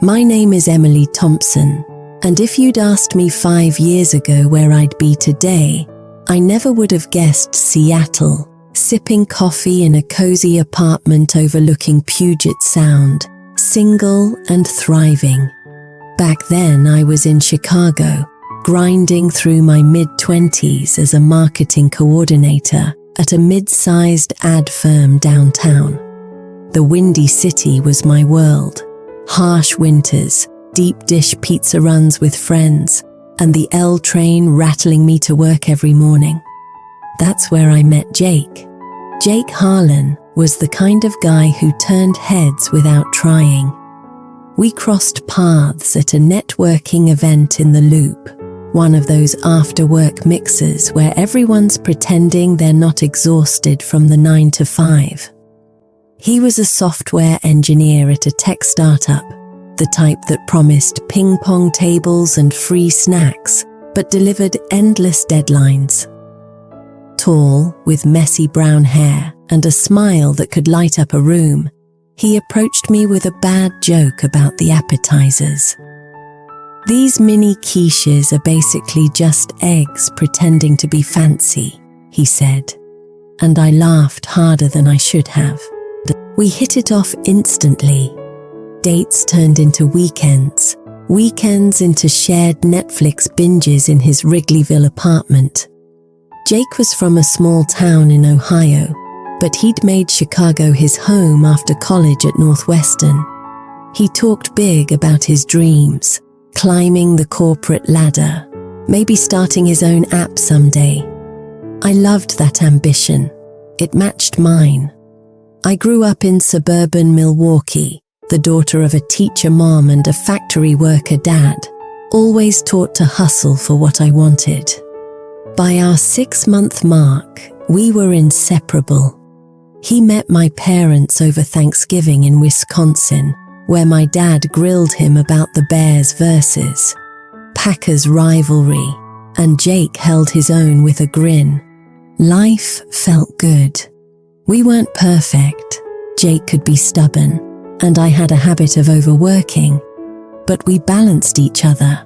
My name is Emily Thompson, and if you'd asked me 5 years ago where I'd be today, I never would have guessed Seattle, sipping coffee in a cozy apartment overlooking Puget Sound, single and thriving. Back then, I was in Chicago, grinding through my mid-20s as a marketing coordinator at a mid-sized ad firm downtown. The Windy City was my world. Harsh winters, deep dish pizza runs with friends, and the L train rattling me to work every morning. That's where I met Jake. Jake Harlan was the kind of guy who turned heads without trying. We crossed paths at a networking event in the Loop, one of those after-work mixers where everyone's pretending they're not exhausted from the 9 to 5. He was a software engineer at a tech startup, the type that promised ping-pong tables and free snacks, but delivered endless deadlines. Tall, with messy brown hair and a smile that could light up a room, he approached me with a bad joke about the appetizers. "These mini quiches are basically just eggs pretending to be fancy," he said, and I laughed harder than I should have. We hit it off instantly. Dates turned into weekends, weekends into shared Netflix binges in his Wrigleyville apartment. Jake was from a small town in Ohio, but he'd made Chicago his home after college at Northwestern. He talked big about his dreams, climbing the corporate ladder, maybe starting his own app someday. I loved that ambition. It matched mine. I grew up in suburban Milwaukee, the daughter of a teacher mom and a factory worker dad, always taught to hustle for what I wanted. By our 6-month mark, we were inseparable. He met my parents over Thanksgiving in Wisconsin, where my dad grilled him about the Bears versus Packers rivalry, and Jake held his own with a grin. Life felt good. We weren't perfect. Jake could be stubborn, and I had a habit of overworking, but we balanced each other.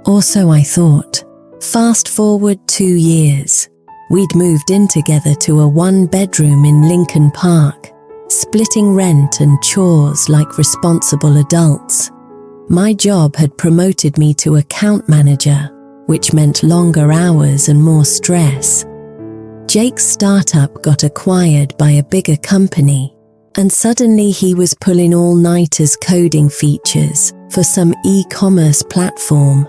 Or so I thought. Fast forward 2 years. We'd moved in together to a 1-bedroom in Lincoln Park, splitting rent and chores like responsible adults. My job had promoted me to account manager, which meant longer hours and more stress. Jake's startup got acquired by a bigger company, and suddenly he was pulling all-nighters coding features for some e-commerce platform.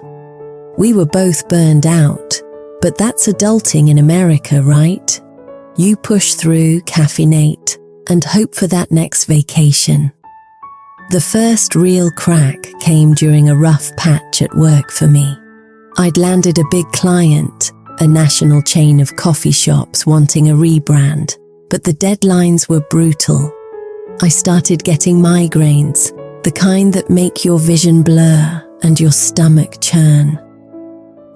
We were both burned out, but that's adulting in America, right? You push through, caffeinate, and hope for that next vacation. The first real crack came during a rough patch at work for me. I'd landed a big client, a national chain of coffee shops wanting a rebrand, but the deadlines were brutal. I started getting migraines, the kind that make your vision blur and your stomach churn.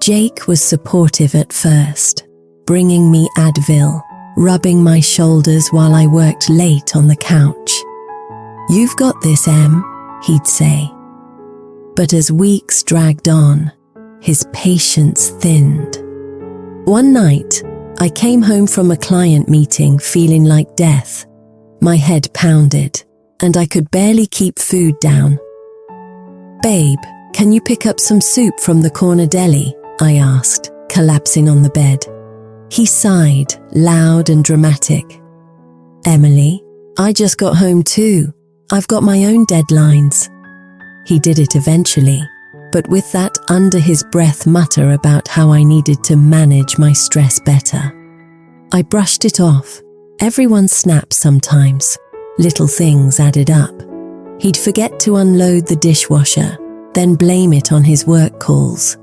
Jake was supportive at first, bringing me Advil, rubbing my shoulders while I worked late on the couch. "You've got this, Em," he'd say. But as weeks dragged on, his patience thinned. One night, I came home from a client meeting feeling like death. My head pounded, and I could barely keep food down. "Babe, can you pick up some soup from the corner deli?" I asked, collapsing on the bed. He sighed, loud and dramatic. "Emily, I just got home too. I've got my own deadlines." He did it eventually, but with that under-his-breath mutter about how I needed to manage my stress better. I brushed it off. Everyone snaps sometimes. Little things added up. He'd forget to unload the dishwasher, then blame it on his work calls.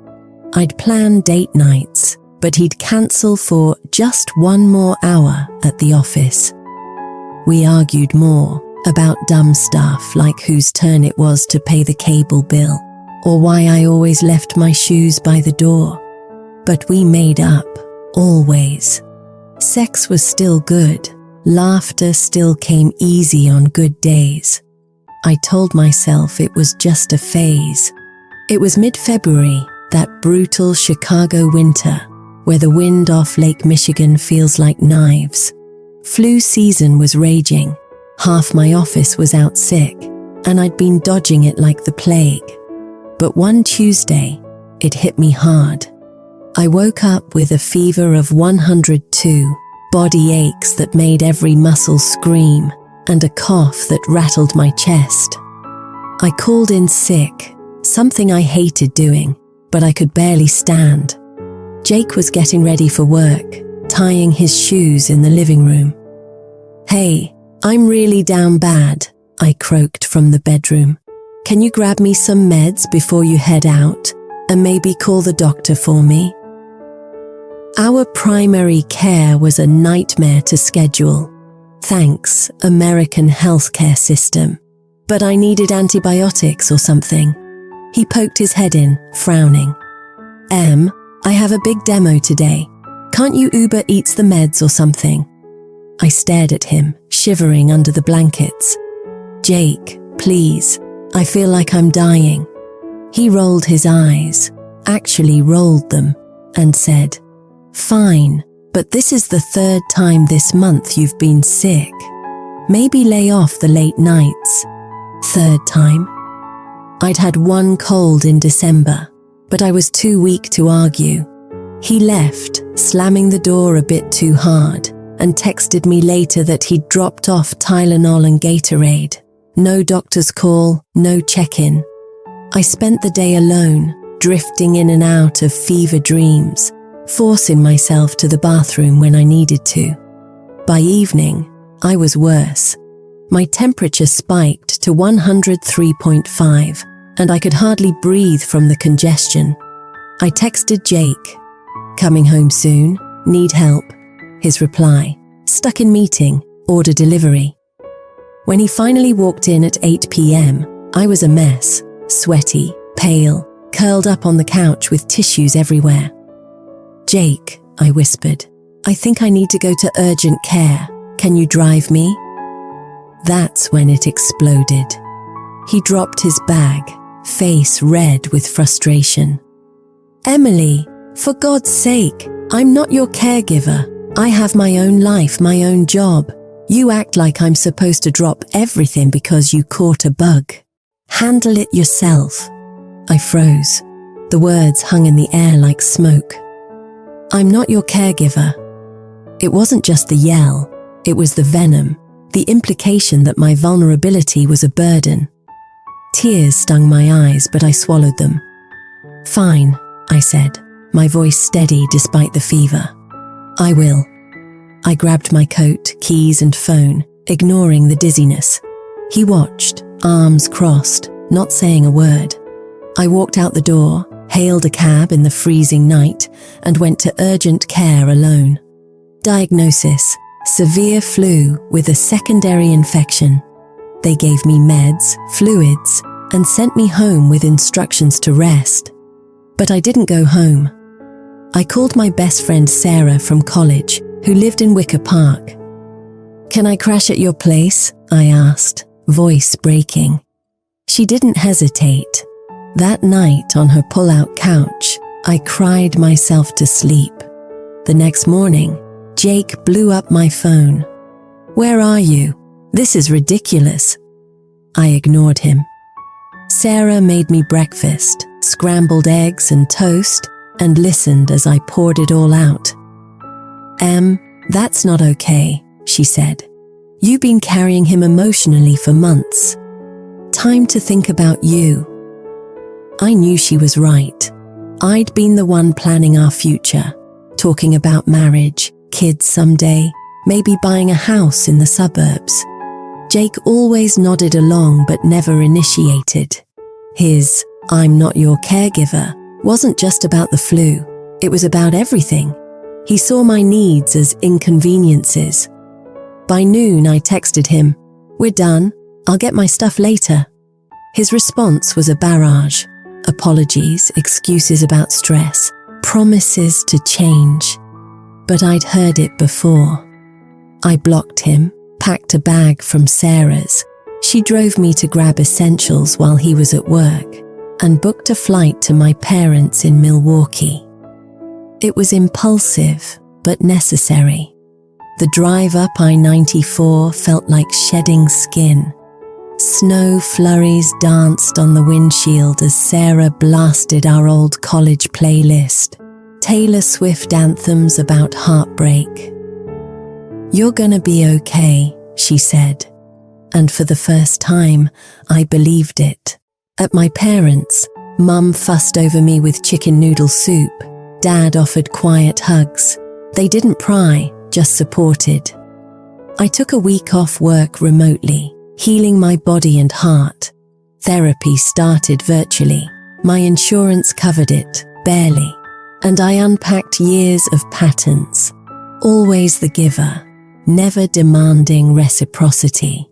I'd plan date nights, but he'd cancel for just 1 more hour at the office. We argued more about dumb stuff like whose turn it was to pay the cable bill, or why I always left my shoes by the door. But we made up, always. Sex was still good. Laughter still came easy on good days. I told myself it was just a phase. It was mid-February, that brutal Chicago winter, where the wind off Lake Michigan feels like knives. Flu season was raging. Half my office was out sick, and I'd been dodging it like the plague. But one Tuesday, it hit me hard. I woke up with a fever of 102, body aches that made every muscle scream, and a cough that rattled my chest. I called in sick, something I hated doing, but I could barely stand. Jake was getting ready for work, tying his shoes in the living room. "Hey, I'm really down bad," I croaked from the bedroom. "Can you grab me some meds before you head out, and maybe call the doctor for me?" Our primary care was a nightmare to schedule. Thanks, American healthcare system. But I needed antibiotics or something. He poked his head in, frowning. I have a big demo today. Can't you Uber Eats the meds or something?" I stared at him, shivering under the blankets. "Jake, please, I feel like I'm dying." He rolled his eyes, actually rolled them, and said, "Fine, but this is the 3rd time this month you've been sick. Maybe lay off the late nights." 3rd time? I'd had one cold in December, but I was too weak to argue. He left, slamming the door a bit too hard, and texted me later that he'd dropped off Tylenol and Gatorade. No doctor's call, no check-in. I spent the day alone, drifting in and out of fever dreams, forcing myself to the bathroom when I needed to. By evening, I was worse. My temperature spiked to 103.5, and I could hardly breathe from the congestion. I texted Jake, "Coming home soon? Need help?" His reply, "Stuck in meeting, order delivery." When he finally walked in at 8 p.m, I was a mess, sweaty, pale, curled up on the couch with tissues everywhere. "Jake," I whispered, "I think I need to go to urgent care. Can you drive me?" That's when it exploded. He dropped his bag, face red with frustration. "Emily, for God's sake, I'm not your caregiver. I have my own life, my own job. You act like I'm supposed to drop everything because you caught a bug. Handle it yourself." I froze. The words hung in the air like smoke. "I'm not your caregiver." It wasn't just the yell, it was the venom, the implication that my vulnerability was a burden. Tears stung my eyes, but I swallowed them. "Fine," I said, my voice steady despite the fever. "I will." I grabbed my coat, keys and phone, ignoring the dizziness. He watched, arms crossed, not saying a word. I walked out the door, hailed a cab in the freezing night, and went to urgent care alone. Diagnosis: severe flu with a secondary infection. They gave me meds, fluids, and sent me home with instructions to rest. But I didn't go home. I called my best friend Sarah from college, who lived in Wicker Park. "Can I crash at your place?" I asked, voice breaking. She didn't hesitate. That night on her pull-out couch, I cried myself to sleep. The next morning, Jake blew up my phone. "Where are you? This is ridiculous." I ignored him. Sarah made me breakfast, scrambled eggs and toast, and listened as I poured it all out. That's not okay," she said. "You've been carrying him emotionally for months. Time to think about you." I knew she was right. I'd been the one planning our future, talking about marriage, kids someday, maybe buying a house in the suburbs. Jake always nodded along but never initiated. His "I'm not your caregiver" wasn't just about the flu, it was about everything. He saw my needs as inconveniences. By noon, I texted him, "We're done, I'll get my stuff later." His response was a barrage. Apologies, excuses about stress, promises to change. But I'd heard it before. I blocked him, packed a bag from Sarah's, She drove me to grab essentials while he was at work and booked a flight to my parents in Milwaukee. It was impulsive, but necessary. The drive up I-94 felt like shedding skin. Snow flurries danced on the windshield as Sarah blasted our old college playlist, Taylor Swift anthems about heartbreak. "You're gonna be okay," she said. And for the first time, I believed it. At my parents', Mum fussed over me with chicken noodle soup. Dad offered quiet hugs. They didn't pry, just supported. I took a week off work remotely, healing my body and heart. Therapy started virtually. My insurance covered it, barely. And I unpacked years of patterns. Always the giver, never demanding reciprocity.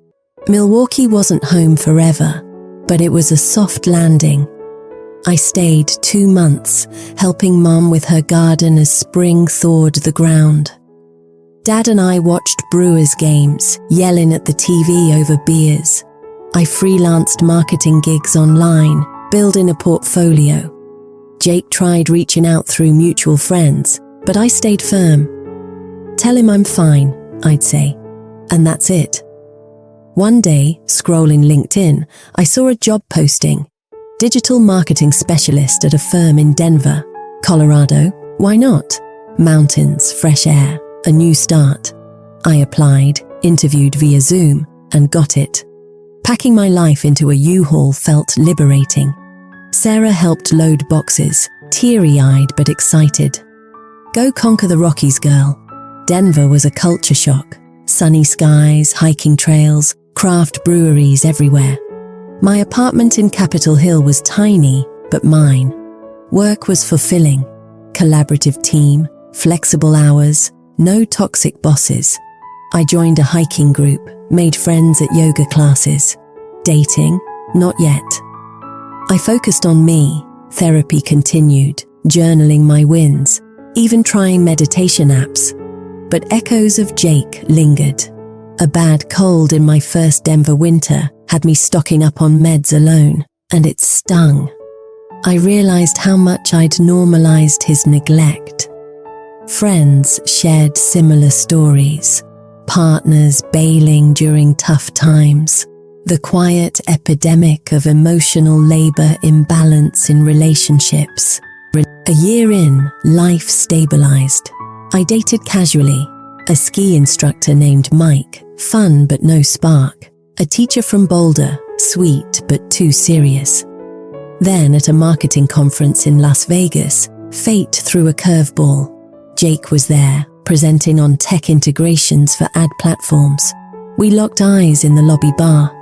Milwaukee wasn't home forever, but it was a soft landing. I stayed 2 months, helping Mum with her garden as spring thawed the ground. Dad and I watched Brewers games, yelling at the TV over beers. I freelanced marketing gigs online, building a portfolio. Jake tried reaching out through mutual friends, but I stayed firm. "Tell him I'm fine," I'd say. And that's it. One day, scrolling LinkedIn, I saw a job posting. Digital marketing specialist at a firm in Denver, Colorado. Why not? Mountains, fresh air, a new start. I applied, interviewed via Zoom, and got it. Packing my life into a U-Haul felt liberating. Sarah helped load boxes, teary-eyed but excited. Go conquer the Rockies, girl. Denver was a culture shock. Sunny skies, hiking trails, craft breweries everywhere. My apartment in Capitol Hill was tiny, but mine. Work was fulfilling. Collaborative team, flexible hours, no toxic bosses. I joined a hiking group, made friends at yoga classes. Dating? Not yet. I focused on me. Therapy continued, journaling my wins, even trying meditation apps. But echoes of Jake lingered. A bad cold in my first Denver winter had me stocking up on meds alone, and it stung. I realized how much I'd normalized his neglect. Friends shared similar stories, partners bailing during tough times, the quiet epidemic of emotional labor imbalance in relationships. A year in, life stabilized. I dated casually, a ski instructor named Mike, fun but no spark, a teacher from Boulder, sweet but too serious. Then at a marketing conference in Las Vegas, fate threw a curveball. Jake was there, presenting on tech integrations for ad platforms. We locked eyes in the lobby bar.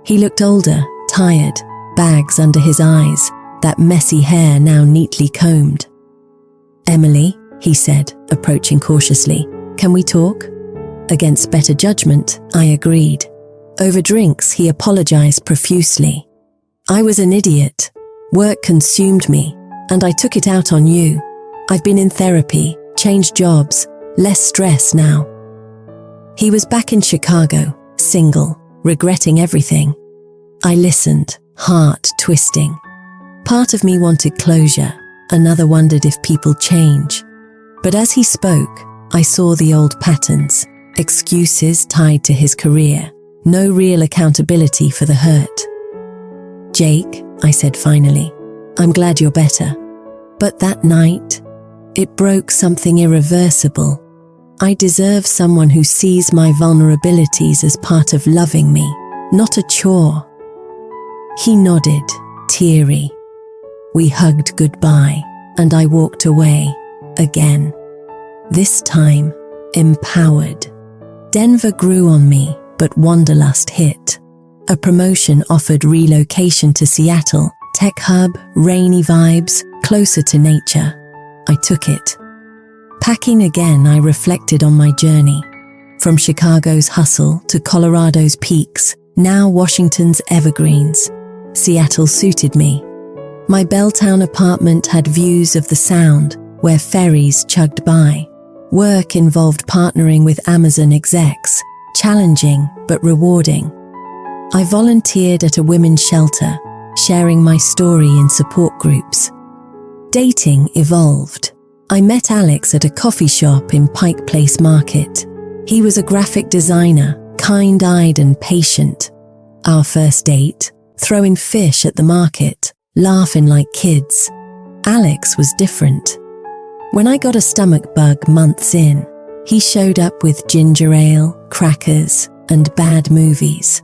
He looked older, tired, bags under his eyes, that messy hair now neatly combed. "Emily," he said, approaching cautiously, "can we talk?" Against better judgment, I agreed. Over drinks, he apologized profusely. "I was an idiot. Work consumed me, and I took it out on you. I've been in therapy, changed jobs, less stress now." He was back in Chicago, single, regretting everything. I listened, heart twisting. Part of me wanted closure, another wondered if people change. But as he spoke, I saw the old patterns, excuses tied to his career, no real accountability for the hurt. "Jake," I said finally, "I'm glad you're better." But that night, it broke something irreversible. I deserve someone who sees my vulnerabilities as part of loving me, not a chore. He nodded, teary. We hugged goodbye, and I walked away, again. This time, empowered. Denver grew on me, but wanderlust hit. A promotion offered relocation to Seattle, tech hub, rainy vibes, closer to nature. I took it. Packing again, I reflected on my journey. From Chicago's hustle to Colorado's peaks, now Washington's evergreens. Seattle suited me. My Belltown apartment had views of the Sound, where ferries chugged by. Work involved partnering with Amazon execs, challenging but rewarding. I volunteered at a women's shelter, sharing my story in support groups. Dating evolved. I met Alex at a coffee shop in Pike Place Market. He was a graphic designer, kind-eyed and patient. Our first date, throwing fish at the market, laughing like kids. Alex was different. When I got a stomach bug months in, he showed up with ginger ale, crackers, and bad movies.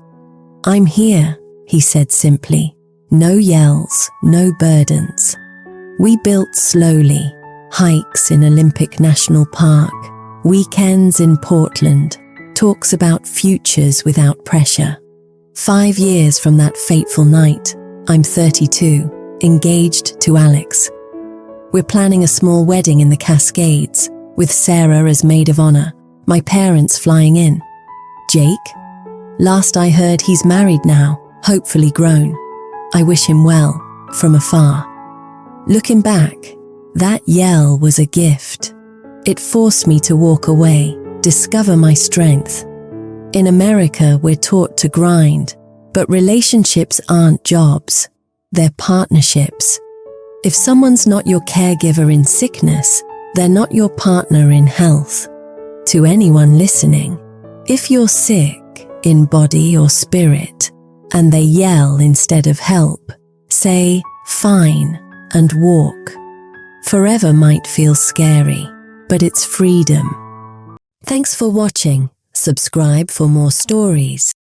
"I'm here," he said simply. No yells, no burdens. We built slowly, hikes in Olympic National Park, weekends in Portland, talks about futures without pressure. 5 years from that fateful night, I'm 32, engaged to Alex. We're planning a small wedding in the Cascades, with Sarah as maid of honor, my parents flying in. Jake? Last I heard, he's married now, hopefully grown. I wish him well, from afar. Looking back, that yell was a gift. It forced me to walk away, discover my strength. In America, we're taught to grind, but relationships aren't jobs, they're partnerships. If someone's not your caregiver in sickness, they're not your partner in health. To anyone listening, if you're sick, in body or spirit, and they yell instead of help, say, "Fine," and walk. Forever might feel scary, but it's freedom. Thanks for watching. Subscribe for more stories.